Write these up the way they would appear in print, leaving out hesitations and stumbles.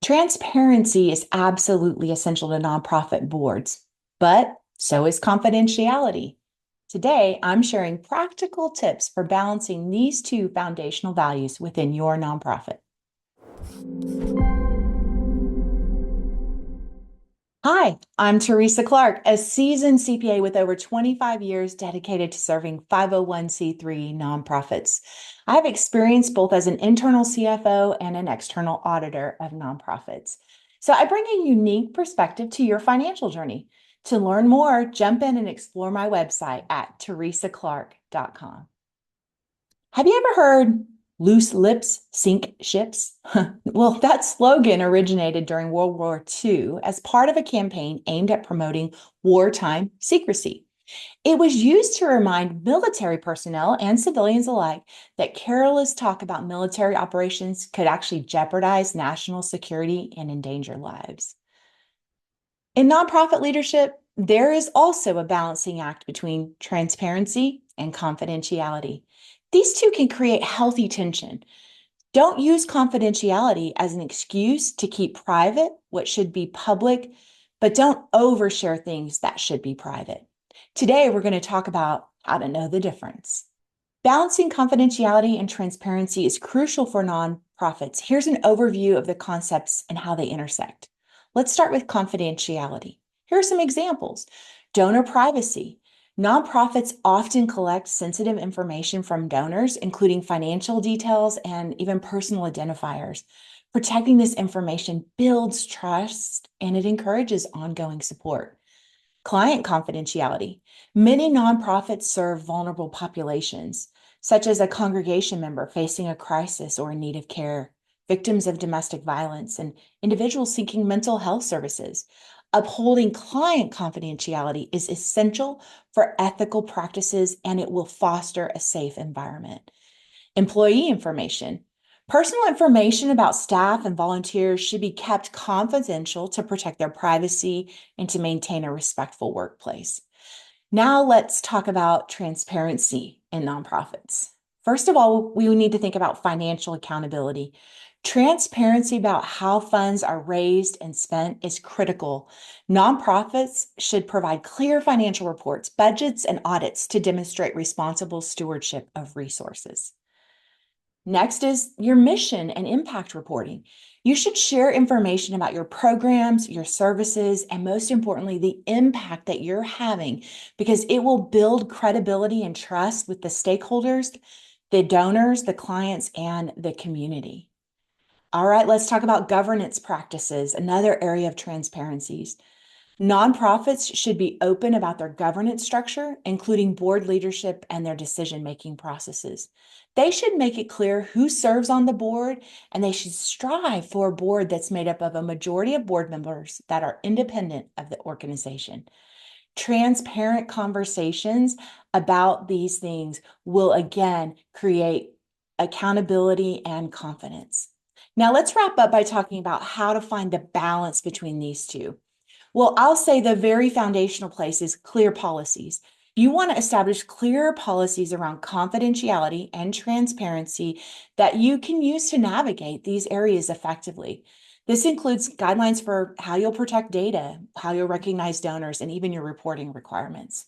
Transparency is absolutely essential to nonprofit boards, but so is confidentiality. Today, I'm sharing practical tips for balancing these two foundational values within your nonprofit. Hi, I'm Teresa Clark, a seasoned CPA with over 25 years dedicated to serving 501c3 nonprofits. I have experience both as an internal CFO and an external auditor of nonprofits. So I bring a unique perspective to your financial journey. To learn more, jump in and explore my website at teresaclark.com. Have you ever heard loose lips sink ships? Well, that slogan originated during World War II as part of a campaign aimed at promoting wartime secrecy. It was used to remind military personnel and civilians alike that careless talk about military operations could actually jeopardize national security and endanger lives. In nonprofit leadership, there is also a balancing act between transparency and confidentiality. These two can create healthy tension. Don't use confidentiality as an excuse to keep private what should be public, but don't overshare things that should be private. Today, we're going to talk about how to know the difference. Balancing confidentiality and transparency is crucial for nonprofits. Here's an overview of the concepts and how they intersect. Let's start with confidentiality. Here are some examples. Donor privacy. Nonprofits often collect sensitive information from donors, including financial details and even personal identifiers. Protecting this information builds trust and it encourages ongoing support. Client confidentiality. Many nonprofits serve vulnerable populations, such as a congregation member facing a crisis or in need of care, victims of domestic violence, and individuals seeking mental health services. Upholding client confidentiality is essential for ethical practices and it will foster a safe environment. Employee information. Personal information about staff and volunteers should be kept confidential to protect their privacy and to maintain a respectful workplace. Now let's talk about transparency in nonprofits. First of all, we need to think about financial accountability. Transparency about how funds are raised and spent is critical. Nonprofits should provide clear financial reports, budgets, and audits to demonstrate responsible stewardship of resources. Next is your mission and impact reporting. You should share information about your programs, your services, and most importantly, the impact that you're having because it will build credibility and trust with the stakeholders, the donors, the clients, and the community. All right, let's talk about governance practices, another area of transparencies. Nonprofits should be open about their governance structure, including board leadership and their decision-making processes. They should make it clear who serves on the board, and they should strive for a board that's made up of a majority of board members that are independent of the organization. Transparent conversations about these things will again create accountability and confidence. Now, let's wrap up by talking about how to find the balance between these two. Well, I'll say the very foundational place is clear policies. You want to establish clear policies around confidentiality and transparency that you can use to navigate these areas effectively. This includes guidelines for how you'll protect data, how you'll recognize donors, and even your reporting requirements.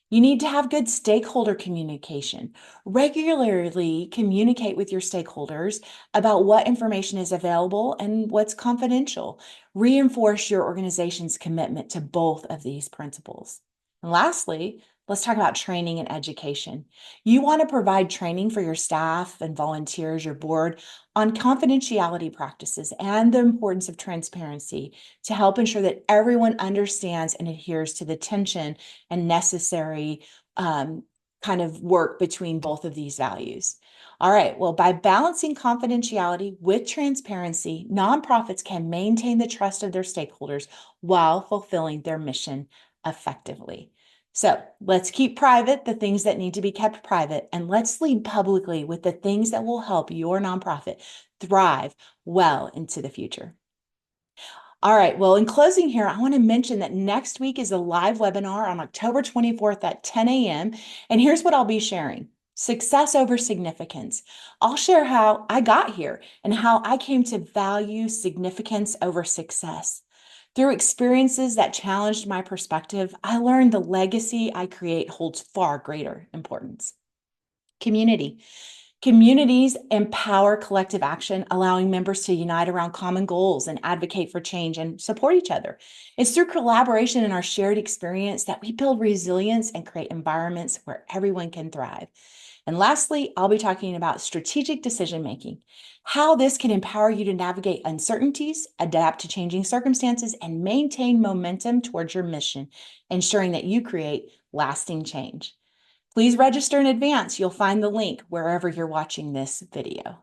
You need to have good stakeholder communication. Regularly communicate with your stakeholders about what information is available and what's confidential. Reinforce your organization's commitment to both of these principles. And lastly, let's talk about training and education. You want to provide training for your staff and volunteers, your board, on confidentiality practices and the importance of transparency to help ensure that everyone understands and adheres to the tension and necessary kind of work between both of these values. All right, well, by balancing confidentiality with transparency, nonprofits can maintain the trust of their stakeholders while fulfilling their mission effectively. So let's keep private the things that need to be kept private, and let's lead publicly with the things that will help your nonprofit thrive well into the future. All right, well, in closing here, I want to mention that next week is a live webinar on October 24th at 10 a.m. And here's what I'll be sharing. success over significance. I'll share how I got here and how I came to value significance over success. Through experiences that challenged my perspective, I learned the legacy I create holds far greater importance. Community. Communities empower collective action, allowing members to unite around common goals and advocate for change and support each other. It's through collaboration and our shared experience that we build resilience and create environments where everyone can thrive. And lastly, I'll be talking about strategic decision making, how this can empower you to navigate uncertainties, adapt to changing circumstances, and maintain momentum towards your mission, ensuring that you create lasting change. Please register in advance. You'll find the link wherever you're watching this video.